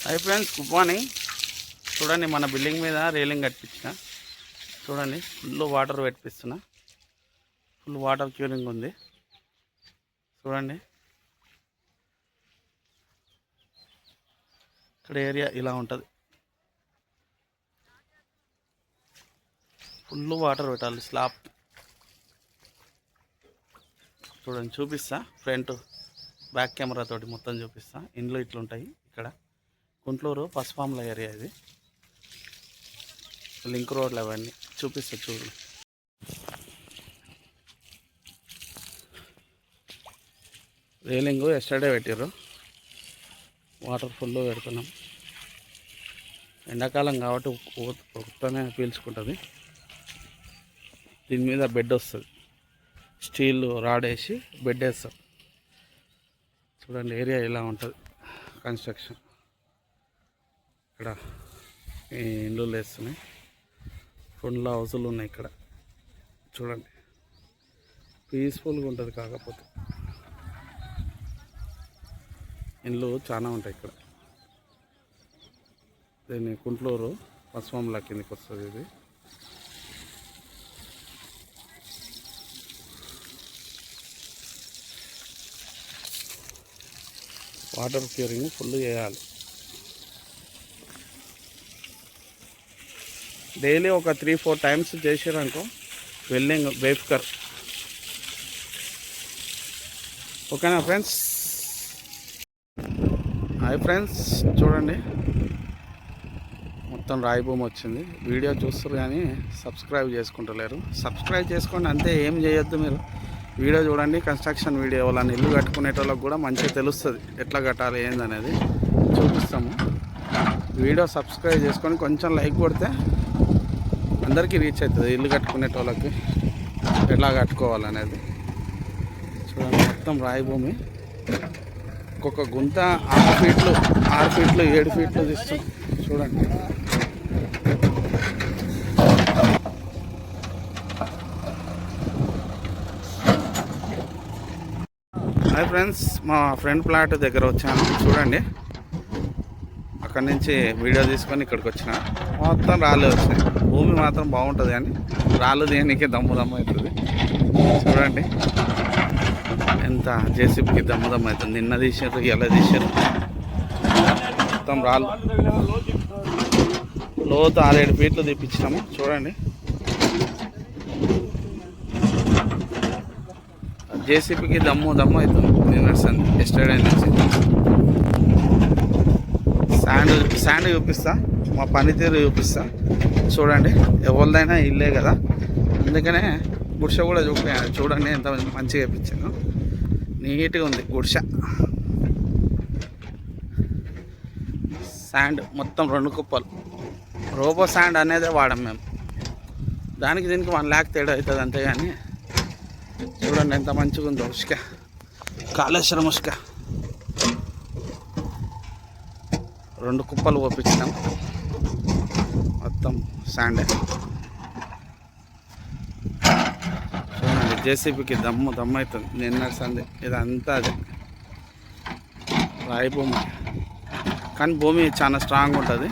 Hi friends, good morning. చూడండి, మన building మీద రైలింగ్ కట్టించిన. చూడండి, ఫుల్ వాటర్ పెట్టిస్తున్నా. ఫుల్ వాటర్ క్యూరింగ్ ఉంది. చూడండి, ఇక్కడ ఏరియా ఇలా ఉంటుంది. ఫుల్ వాటర్ పెట్టాలి స్లాబ్. చూడండి, చూపిస్తా. ఫ్రంట్ బ్యాక్ కెమెరా తోటి మొత్తం చూపిస్తా. ఇండ్లు ఇట్లుంటాయి. ఇక్కడ గుంటూరు పసుపాముల ఏరియా ఇది. లింక్ రోడ్లు అవన్నీ చూపిస్తా. చూడు, రైలింగ్ ఎస్టర్డే పెట్టారు. వాటర్ ఫుల్ పెడుతున్నాం. ఎండాకాలం కాబట్టి ఉత్తనే పీల్చుకుంటుంది. దీని మీద బెడ్ వస్తుంది. స్టీల్ రాడ్ వేసి బెడ్ వేస్తాం. చూడండి, ఏరియా ఇలా ఉంటుంది. కన్స్ట్రక్షన్ ఇక్కడ ఈ ఇల్లు వేస్తున్నాయి. ఫుల్ హౌసులు ఉన్నాయి ఇక్కడ. చూడండి, పీస్ఫుల్గా ఉంటుంది. కాకపోతే ఇల్లు చాలా ఉంటాయి ఇక్కడ. దీన్ని గుంటూరు పసుపాముల కిందకి వస్తుంది. ఇది వాటర్ క్యూరింగ్ ఫుల్ చేయాలి. డైలీ ఒక 3-4 టైమ్స్ చేసారనుకో వెల్డింగ్ బేఫ్కర్. ఓకేనా ఫ్రెండ్స్? హాయ్ ఫ్రెండ్స్, చూడండి, మొత్తం రాయి భూమి వచ్చింది. వీడియో చూస్తారు కానీ సబ్స్క్రైబ్ చేసుకుంటలేరు. సబ్స్క్రైబ్ చేసుకోండి, అంతే. ఏం చేయొద్దు. మీరు వీడియో చూడండి. కన్స్ట్రక్షన్ వీడియో వాళ్ళని ఇల్లు కట్టుకునేటోళ్ళకి కూడా మంచిగా తెలుస్తుంది ఎట్లా కట్టాలి ఏందనేది చూపిస్తాము. వీడియో సబ్స్క్రైబ్ చేసుకొని కొంచెం లైక్ కొడితే అందరికీ రీచ్ అవుతుంది. ఇల్లు కట్టుకునేటోళ్ళకి ఎట్లా కట్టుకోవాలనేది. చూడండి, మొత్తం రాయి భూమి. ఒక్కొక్క గుంత 6 ఫీట్లు 7 ఫీట్లు తీస్తాం. చూడండి, హాయ్ ఫ్రెండ్స్, మా ఫ్రెండ్ ప్లాట్ దగ్గర వచ్చాను. చూడండి, అక్కడి నుంచి వీడియో తీసుకొని ఇక్కడికి వచ్చిన. మొత్తం రాళ్ళు వచ్చినాయి. భూమి మాత్రం బాగుంటుంది కానీ రాళ్ళు దేనికి దమ్ము అవుతుంది. చూడండి, ఎంత జేసీబీకి దమ్ము అవుతుంది. నిన్న తీసారు, ఎలా తీసారు. మొత్తం రాళ్ళు. లోతు 6-7 ఫీట్లు తీపించినాము. చూడండి, జేసీబీకి దమ్ము అవుతుంది. నిన్న ఎస్టర్డే నుంచి శాండ్ చూపిస్తా. మా పనితీరు చూపిస్తా. చూడండి, ఎవరిదైనా ఇల్లే కదా, అందుకనే గుడిసె కూడా చూడండి ఎంత మంచిగా వేయించాను. నీట్గా ఉంది గుడిసె. శాండ్ మొత్తం 2 కుప్పలు. రోబో శాండ్ అనేదే వాడాం మేము. దానికి దీనికి 1 lakh తేడా అవుతుంది అంతే. కానీ చూడండి ఎంత మంచిగా ఉందో ఉసుక. కాళేశ్వరం ఉసుక 2 కుప్పలు పోపించినాం. మొత్తం శాండే. చూడండి, జేసీబీకి దమ్ము అవుతుంది. నిన్న సంది ఇదంతా అదే రాయి భూమి. కానీ భూమి చాలా స్ట్రాంగ్ ఉంటుంది.